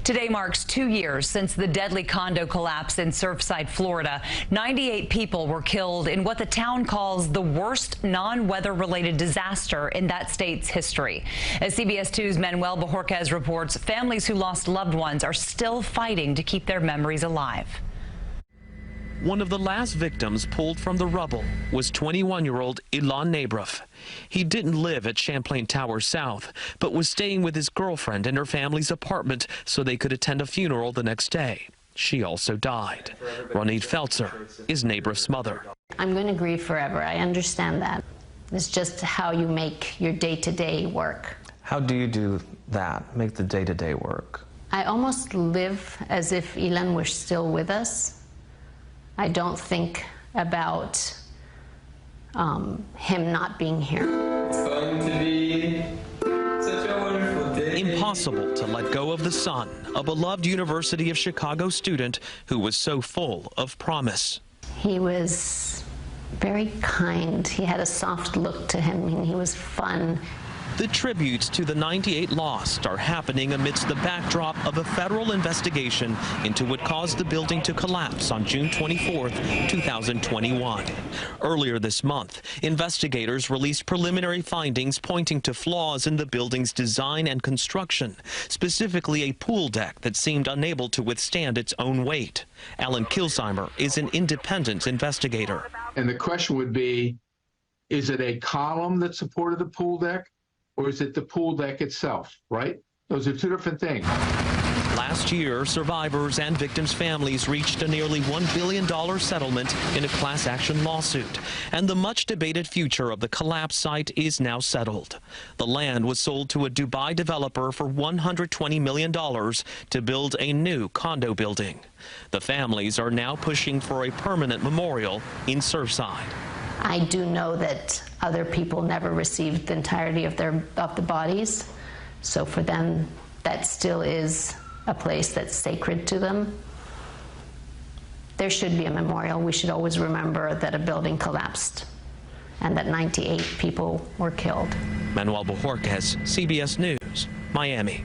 Today marks 2 years since the deadly condo collapse in Surfside, Florida. 98 people were killed in what the town calls the worst non-weather-related disaster in that state's history. As CBS 2's Manuel Bojorquez reports, families who lost loved ones are still fighting to keep their memories alive. One of the last victims pulled from the rubble was 21-year-old Ilan Nabrov. He didn't live at Champlain Tower South, but was staying with his girlfriend in her family's apartment so they could attend a funeral the next day. She also died. Ronit Feltzer is Nabrov's mother. I'm going to grieve forever. I understand that. It's just how you make your day-to-day work. How do you do that, make the day-to-day work? I almost live as if Ilan were still with us. I don't think about him not being here. It's going to be such a wonderful day. Impossible to let go of the son, a beloved University of Chicago student who was so full of promise. He was very kind. He had a soft look to him, and he was fun. The tributes to the 98 lost are happening amidst the backdrop of a federal investigation into what caused the building to collapse on June 24, 2021. Earlier this month, investigators released preliminary findings pointing to flaws in the building's design and construction, specifically a pool deck that seemed unable to withstand its own weight. Alan Kilsheimer is an independent investigator. And the question would be, is it a column that supported the pool deck? Or is it the pool deck itself, right? Those are two different things. Last year, survivors and victims' families reached a nearly $1 billion settlement in a class action lawsuit. And the much-debated future of the collapsed site is now settled. The land was sold to a Dubai developer for $120 million to build a new condo building. The families are now pushing for a permanent memorial in Surfside. I do know that other people never received the entirety of the bodies, so for them, that still is a place that's sacred to them. There should be a memorial. We should always remember that a building collapsed and that 98 people were killed. Manuel Bojorquez, CBS News, Miami.